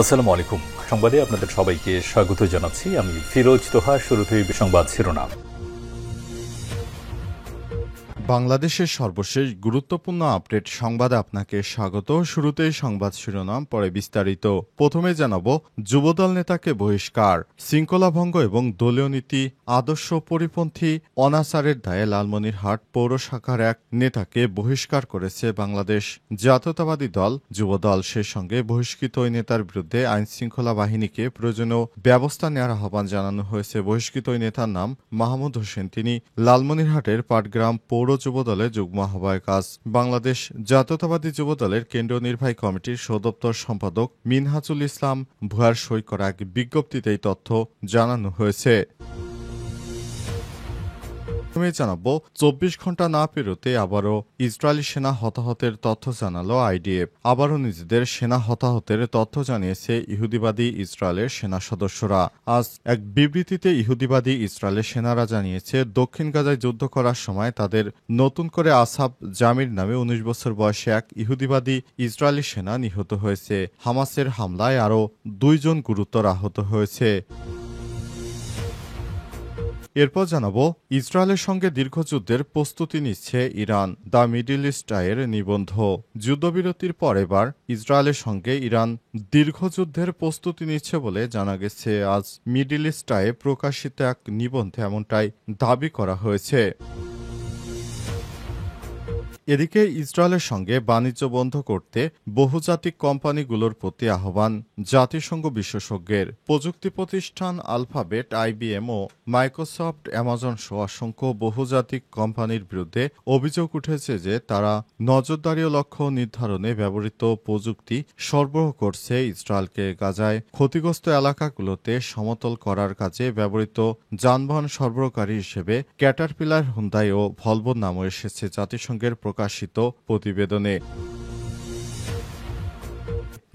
আসসালামু আলাইকুম। সংবাদে আপনাদের সবাইকে স্বাগত জানাচ্ছি। আমি ফিরোজ তোহা। শুরুতেই সংবাদ শিরোনাম। বাংলাদেশের সর্বশেষ গুরুত্বপূর্ণ আপডেট সংবাদে আপনাকে স্বাগত। শুরুতেই সংবাদ শিরোনাম, পরে বিস্তারিত। প্রথমে জানাব, যুবদল নেতাকে বহিষ্কার, শৃঙ্খলাভঙ্গ এবং দলীয় নীতি আদর্শ পরিপন্থী অনাচারের দায়ে লালমনিরহাট পৌর শাখার এক নেতাকে বহিষ্কার করেছে বাংলাদেশ জাতীয়তাবাদী দল যুবদল। সে সঙ্গে বহিষ্কৃত ওই নেতার বিরুদ্ধে আইনশৃঙ্খলা বাহিনীকে প্রয়োজনীয় ব্যবস্থা নেওয়ার আহ্বান জানানো হয়েছে। বহিষ্কৃত ওই নেতার নাম মাহমুদ হোসেন। তিনি লালমনিরহাটের পাটগ্রাম পৌর যুবদলের যুগ্ম আহ্বায়ক। আজ বাংলাদেশ জাতীয়তাবাদী যুবদলের কেন্দ্রীয় নির্বাহী কমিটির সদপ্তর সম্পাদক মিনহাজুল ইসলাম ভুঁইয়ার সই করা এক বিজ্ঞপ্তিতে এই তথ্য জানানো হয়েছে। জানাবো, 24 ঘন্টা না পেরোতে আবারও ইসরায়েলি সেনা হতাহতের তথ্য জানালো আইডিএফ। আবারও নিজেদের সেনা হতাহতের তথ্য জানিয়েছে ইহুদিবাদী ইসরায়েলের সেনা সদস্যরা। আজ এক বিবৃতিতে ইহুদিবাদী ইসরায়েলের সেনারা জানিয়েছে, দক্ষিণ গাজায় যুদ্ধ করার সময় তাদের নতুন করে আসাব জামির নামে 19 বছর বয়সে এক ইহুদিবাদী ইসরায়েলি সেনা নিহত হয়েছে। হামাসের হামলায় আরও 2 জন গুরুতর আহত হয়েছে। এরপর জানাবো, ইসরায়েলের সঙ্গে দীর্ঘযুদ্ধের প্রস্তুতি নিচ্ছে ইরান। দ্য মিডল ইস্ট আইয়ের নিবন্ধ। যুদ্ধবিরতির পর এবার ইসরায়েলের সঙ্গে ইরান দীর্ঘযুদ্ধের প্রস্তুতি নিচ্ছে বলে জানা গেছে। আজ মিডল ইস্ট আইয়ে প্রকাশিত এক নিবন্ধে এমনটাই দাবি করা হয়েছে। এদিকে ইসরায়েলের সঙ্গে বাণিজ্য বন্ধ করতে বহুজাতিক কোম্পানিগুলোর প্রতি আহ্বান জাতিসংঘ বিশেষজ্ঞের। প্রযুক্তি প্রতিষ্ঠান আলফাবেট, আইবিএম ও মাইক্রোসফট, অ্যামাজন সহ অসংখ্য বহুজাতিক কোম্পানির বিরুদ্ধে অভিযোগ উঠেছে যে তারা নজরদারি ও লক্ষ্য নির্ধারণে ব্যবহৃত প্রযুক্তি সরবরাহ করছে ইসরায়েলকে। গাজায় ক্ষতিগ্রস্ত এলাকাগুলোতে সমতল করার কাজে ব্যবহৃত যানবাহন সরবরাহকারী হিসেবে ক্যাটারপিলার, হুন্দাই ও ভলভোর নামও এসেছে জাতিসংঘের প্রকাশিত প্রতিবেদনে।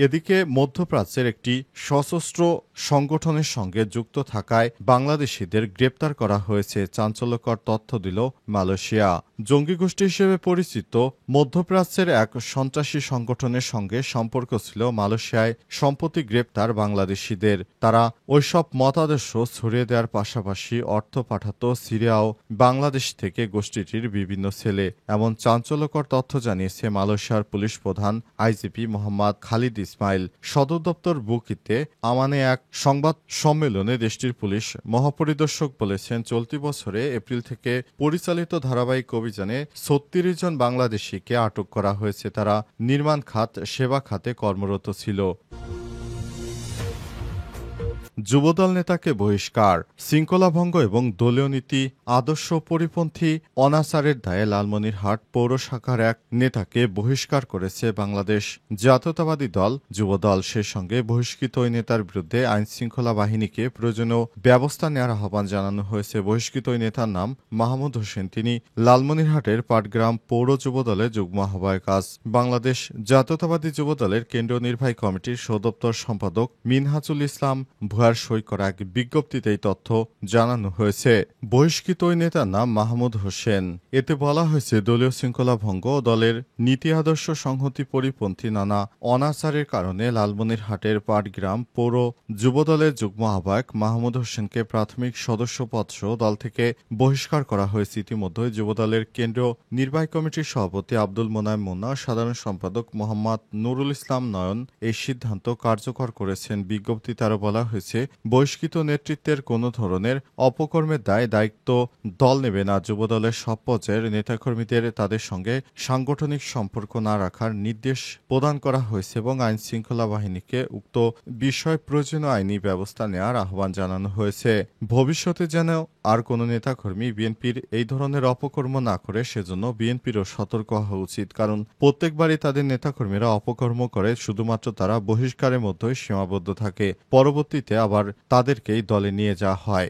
এদিকে মধ্যপ্রাচ্যের একটি সশস্ত্র সংগঠনের সঙ্গে যুক্ত থাকায় বাংলাদেশিদের গ্রেপ্তার করা হয়েছে। চাঞ্চল্যকর তথ্য দিল মালয়েশিয়া। জঙ্গি গোষ্ঠী হিসেবে পরিচিত মধ্যপ্রাচ্যের এক সন্ত্রাসী সংগঠনের সঙ্গে সম্পর্ক ছিল মালয়েশিয়ায় সম্প্রতি গ্রেপ্তার বাংলাদেশিদের। তারা ওইসব মতাদর্শ ছড়িয়ে দেওয়ার পাশাপাশি অর্থ পাঠাত সিরিয়া ও বাংলাদেশ থেকে গোষ্ঠীটির বিভিন্ন ছেলে। এমন চাঞ্চল্যকর তথ্য জানিয়েছে মালয়েশিয়ার পুলিশ প্রধান আইজিপি মোহাম্মদ খালিদ ইসমাইল। সদর দপ্তর বুকিতে আমানে এক সংবাদ সম্মেলনে দেশটির পুলিশ মহাপরিদর্শক বলেছেন, চলতি বছরে এপ্রিল থেকে পরিচালিত ধারাবাহিক অভিযানে 36 জন বাংলাদেশিকে আটক করা হয়েছে। তারা নির্মাণ খাত, সেবা খাতে কর্মরত ছিল। যুবদল নেতাকে বহিষ্কার, শৃঙ্খলাভঙ্গ এবং দলীয় নীতি আদর্শ পরিপন্থী অনাচারের দায়ে লালমনিরহাট পৌর শাখার এক নেতাকে বহিষ্কার করেছে বাংলাদেশ জাতীয়তাবাদী দল যুবদল। সে সঙ্গে বহিষ্কৃত ওই নেতার বিরুদ্ধে আইনশৃঙ্খলা বাহিনীকে প্রয়োজনীয় ব্যবস্থা নেওয়ার আহ্বান জানানো হয়েছে। বহিষ্কৃত ওই নেতার নাম মাহমুদ হোসেন। তিনি লালমনিরহাটের পাটগ্রাম পৌর যুবদলের যুগ্ম আহ্বায়ক। আজ বাংলাদেশ জাতীয়তাবাদী যুবদলের কেন্দ্রীয় নির্বাহী কমিটির সদপ্তর সম্পাদক মিনহাজুল ইসলাম ভুঁইয়ার সই করা এক বিজ্ঞপ্তিতে এই তথ্য জানানো হয়েছে। বহিষ্কৃত ওই নেতার নাম মাহমুদ হোসেন। এতে বলা হয়েছে, দলীয় শৃঙ্খলা ভঙ্গ ও দলের নীতি আদর্শ সংহতি পরিপন্থী নানা অনাচারের কারণে লালমনিরহাটের পাটগ্রাম পৌর যুবদলের যুগ্ম আহ্বায়ক মাহমুদ হোসেনকে প্রাথমিক সদস্য পদসহ দল থেকে বহিষ্কার করা হয়েছে। ইতিমধ্যে যুবদলের কেন্দ্রীয় নির্বাহী কমিটির সভাপতি আব্দুল মোনায়েম মুন্না, সাধারণ সম্পাদক মোহাম্মদ নুরুল ইসলাম নয়ন এই সিদ্ধান্ত কার্যকর করেছেন। বিজ্ঞপ্তিতে আরও বলা হয়েছে, বহিষ্কৃত নেতৃত্বের কোনো ধরনের অপকর্মের দায়িত্ব দল নেবে না। যুবদলের সব পর্যায়ের নেতাকর্মীদের তাদের সঙ্গে সাংগঠনিক সম্পর্ক না রাখার নির্দেশ প্রদান করা হয়েছে এবং আইন শৃঙ্খলা বাহিনীকে উক্ত বিষয়ে প্রয়োজনীয় আইনি ব্যবস্থা নেওয়ার আহ্বান জানানো হয়েছে। ভবিষ্যতে যেন আর কোনো নেতাকর্মী বিএনপির এই ধরনের অপকর্ম না করে সেজন্য বিএনপিরও সতর্ক হওয়া উচিত। কারণ প্রত্যেকবারই তাদের নেতাকর্মীরা অপকর্ম করে, শুধুমাত্র তারা বহিষ্কারের মধ্যেই সীমাবদ্ধ থাকে, পরবর্তীতে আবার তাদেরকেই দলে নিয়ে যাওয়া হয়।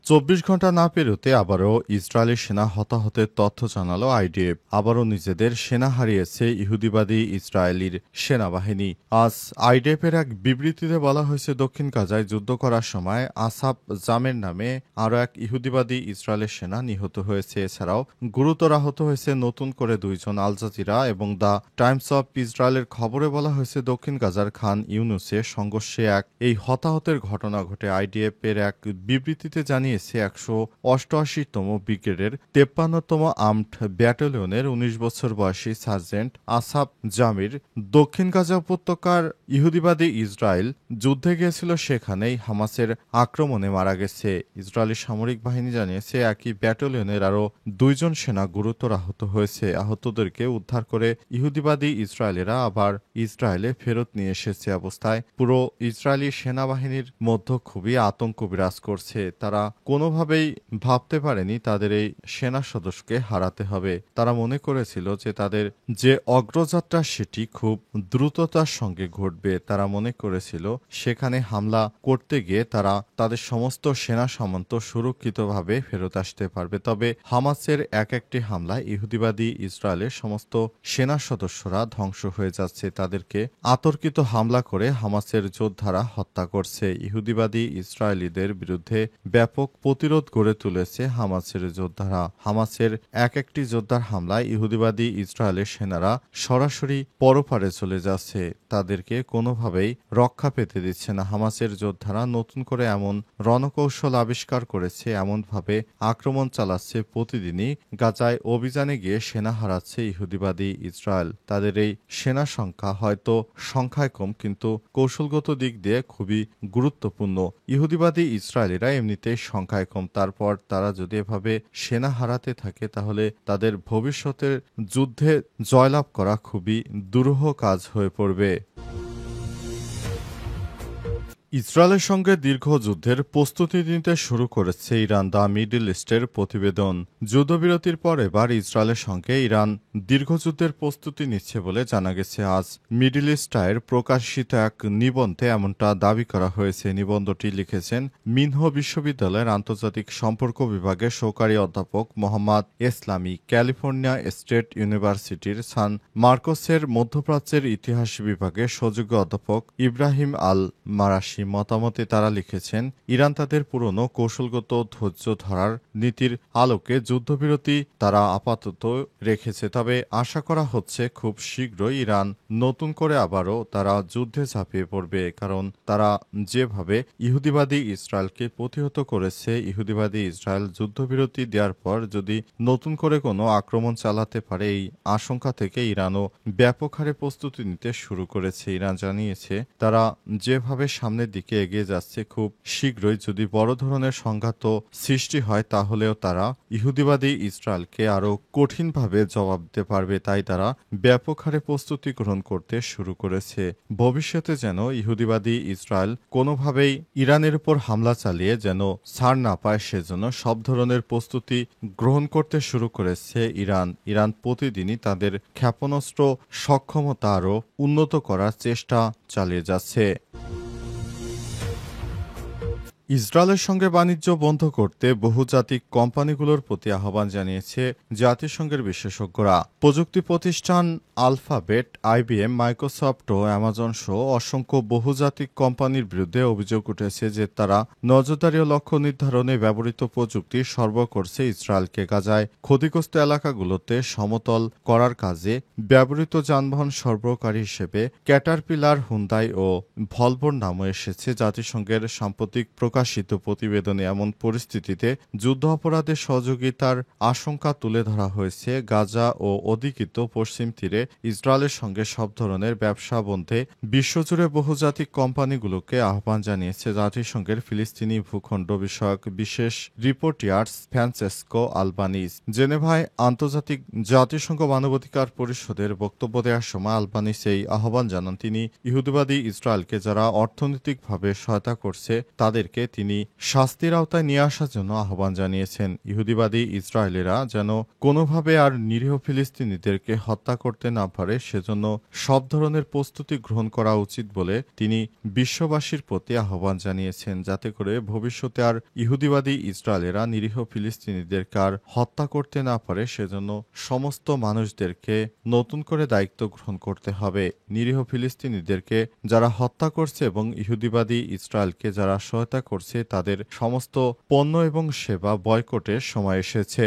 24 ঘন্টা না পেরোতে আবারও ইসরায়েলি সেনা হতাহতের তথ্য জানালো আইডিএফ। আবারও নিজেদের সেনা হারিয়েছে ইহুদিবাদী ইসরায়েলির সেনাবাহিনী। আজ আইডিএফের এক বিবৃতিতে বলা হয়েছে, দক্ষিণ গাজায় যুদ্ধ করার সময় আসাফ জামের নামে আরও এক ইহুদিবাদী ইসরায়েলের সেনা নিহত হয়েছে। এছাড়াও গুরুতর আহত হয়েছে নতুন করে 2 জন। আল জাজিরা এবং দ্য টাইমস অব ইসরায়েলের খবরে বলা হয়েছে, দক্ষিণ গাজার খান ইউনুসে সংঘর্ষে এই হতাহতের ঘটনা ঘটে। আইডিএফ এর এক বিবৃতিতে জানিয়েছে 188তম ব্রিগেডের 53তম আর্মড ব্যাটালিয়নের 19 বছর বয়সী সার্জেন্ট আসাফ জামির দক্ষিণ গাজা উপত্যকার ইহুদিবাদী ইসরায়েল যুদ্ধে গিয়েছিল, সেখানেই হামাসের আক্রমণে মারা গেছে। ইসরায়েলি সামরিক বাহিনী জানিয়েছে একই ব্যাটালিয়নের আরও 2 জন সেনা গুরুতর আহত হয়েছে। আহতদেরকে উদ্ধার করে ইহুদিবাদী ইসরায়েলেরা আবার ইসরায়েলে ফেরত নিয়ে এসেছে। অবস্থায় পুরো ইসরায়েলি সেনাবাহিনীর মধ্যে খুবই আতঙ্ক বিরাজ করছে। তারা কোনোভাবেই ভাবতে পারেনি তাদের এই সেনা সদস্যকে হারাতে হবে। তারা মনে করেছিল যে তাদের যে অগ্রযাত্রা সেটি খুব দ্রুততার সঙ্গে ঘটবে। তারা মনে করেছিল সেখানে হামলা করতে গিয়ে তারা তাদের সমস্ত সেনা সামন্ত সুরক্ষিতভাবে ফেরত আসতে পারবে। তবে হামাসের একটি হামলায় ইহুদিবাদী ইসরায়েলের সমস্ত সেনা সদস্যরা ধ্বংস হয়ে যাচ্ছে। তাদেরকে আতর্কিত হামলা করে হামাসের যোদ্ধারা হত্যা করছে। ইহুদিবাদী ইসরায়েলিদের বিরুদ্ধে ব্যাপক প্রতিরোধ গড়ে তুলেছে হামাসের যোদ্ধারা। হামাসের একটি যোদ্ধার হামলায় ইহুদিবাদী ইসরায়েলের সেনারা সরাসরি পরপারে চলে যাচ্ছে। তাদেরকে কোনোভাবেই রক্ষা পেতে দিচ্ছে না। হামাসের যোদ্ধারা নতুন করে এমন রণকৌশল আবিষ্কার করেছে, এমনভাবে আক্রমণ চালাচ্ছে, প্রতিদিনই গাজায় অভিযানে গিয়ে সেনা হারাচ্ছে ইহুদিবাদী ইসরায়েল। তাদের এই সেনা সংখ্যা হয়তো সংখ্যায় কম, কিন্তু কৌশলগত দিক দিয়ে খুবই গুরুত্বপূর্ণ। ইহুদিবাদী ইসরায়েলিরা এমনিতেই সংখ্যায় কম, তারপর তারা যদি এভাবে সেনা হারাতে থাকে তাহলে তাদের ভবিষ্যতের যুদ্ধে জয়লাভ করা খুবই দুরূহ কাজ হয়ে পড়বে। ইসরায়েলের সঙ্গে দীর্ঘ যুদ্ধের প্রস্তুতি নিতে শুরু করেছে ইরান। দ্য মিডল ইস্টের প্রতিবেদন, যুদ্ধবিরতির পর এবার ইসরায়েলের সঙ্গে ইরান দীর্ঘযুদ্ধের প্রস্তুতি নিচ্ছে বলে জানা গেছে। আজ মিডল ইস্টায়ের প্রকাশিত এক নিবন্ধে এমনটা দাবি করা হয়েছে। নিবন্ধটি লিখেছেন মিনহো বিশ্ববিদ্যালয়ের আন্তর্জাতিক সম্পর্ক বিভাগের সহকারী অধ্যাপক মোহাম্মদ ইসলামী, ক্যালিফোর্নিয়া স্টেট ইউনিভার্সিটির সান মার্কোসের মধ্যপ্রাচ্যের ইতিহাস বিভাগের সহযোগী অধ্যাপক ইব্রাহিম আল মারাশি। মতামতে তারা লিখেছেন, ইরান তাদের পুরনো কৌশলগত ধৈর্য ধরার নীতির আলোকে যুদ্ধবিরতি তারা আপাতত রেখেছে। তবে আশা করা হচ্ছে খুব শীঘ্রই ইরান নতুন করে আবারও তারা যুদ্ধে ঝাঁপিয়ে পড়বে। কারণ তারা যেভাবে ইহুদিবাদী ইসরায়েলকে প্রতিহত করেছে, ইহুদিবাদী ইসরায়েল যুদ্ধবিরতি দেওয়ার পর যদি নতুন করে কোনো আক্রমণ চালাতে পারে, এই আশঙ্কা থেকে ইরানও ব্যাপক হারে প্রস্তুতি নিতে শুরু করেছে। ইরান জানিয়েছে তারা যেভাবে সামনে দিকে এগিয়ে যাচ্ছে, খুব শীঘ্রই যদি বড় ধরনের সংঘাত সৃষ্টি হয় তাহলেও তারা ইহুদিবাদী ইসরায়েলকে আরও কঠিনভাবে জবাব দিতে পারবে। তাই তারা ব্যাপক হারে প্রস্তুতি গ্রহণ করতে শুরু করেছে। ভবিষ্যতে যেন ইহুদিবাদী ইসরায়েল কোনোভাবেই ইরানের উপর হামলা চালিয়ে যেন ছাড় না পায়, সেজন্য সব ধরনের প্রস্তুতি গ্রহণ করতে শুরু করেছে ইরান প্রতিদিনই তাদের ক্ষেপণাস্ত্র সক্ষমতা আরও উন্নত করার চেষ্টা চালিয়ে যাচ্ছে। ইসরায়েলের সঙ্গে বাণিজ্য বন্ধ করতে বহুজাতিক কোম্পানিগুলোর প্রতি আহ্বান জানিয়েছে জাতিসংঘের বিশেষজ্ঞরা। প্রযুক্তি প্রতিষ্ঠান আলফাবেট, আইবিএম, মাইক্রোসফট ও অ্যামাজন সহ অসংখ্য বহুজাতিক কোম্পানির বিরুদ্ধে অভিযোগ উঠেছে যে তারা নজরদারি ও লক্ষ্য নির্ধারণে ব্যবহৃত প্রযুক্তি সরবরাহ করছে ইসরায়েলকে। গাজায় ক্ষতিগ্রস্ত এলাকাগুলোতে সমতল করার কাজে ব্যবহৃত যানবাহন সরবরাহকারী হিসেবে ক্যাটারপিলার, হুন্দাই ও ভলভোর নামও এসেছে। জাতিসংঘের সাম্প্রতিক প্রকাশিত প্রতিবেদনে এমন পরিস্থিতিতে যুদ্ধ অপরাধে সহযোগিতার আশঙ্কা তুলে ধরা হয়েছে। গাজা ও অধিকৃত পশ্চিম তীরে ইসরায়েলের সঙ্গে সব ধরনের ব্যবসা বন্ধে বিশ্বজুড়ে বহুজাতিক কোম্পানিগুলোকে আহ্বান জানিয়েছে জাতিসংঘের ফিলিস্তিনি ভূখণ্ড বিষয়ক বিশেষ রিপোর্টিয়ার্স ফ্রান্সেসকো আলবানিজ। জেনেভায় আন্তর্জাতিক জাতিসংঘ মানবাধিকার পরিষদের বক্তব্য দেওয়ার সময় আলবানিজ এই আহ্বান জানান। তিনি ইহুদিবাদী ইসরায়েলকে যারা অর্থনৈতিকভাবে সহায়তা করছে তাদেরকে তিনি শাস্তির আওতায় নিয়ে আসার জন্য আহ্বান জানিয়েছেন। ইহুদিবাদী ইসরায়েলিরা যেন কোনোভাবে আর নিরীহ ফিলিস্তিনিদেরকে হত্যা করতে না পারে সেজন্য সব ধরনের প্রস্তুতি গ্রহণ করা উচিত বলে তিনি বিশ্ববাসীর প্রতি আহ্বান জানিয়েছেন, যাতে করে ভবিষ্যতে আর ইহুদিবাদী ইসরায়েলিরা নিরীহ ফিলিস্তিনিদেরকে আর হত্যা করতে না পারে সেজন্য সমস্ত মানুষদেরকে নতুন করে দায়িত্ব গ্রহণ করতে হবে। নিরীহ ফিলিস্তিনিদেরকে যারা হত্যা করছে এবং ইহুদিবাদী ইসরায়েলকে যারা সহায়তা করছে তাদের সমস্ত পণ্য এবং সেবা বয়কটের সময় এসেছে।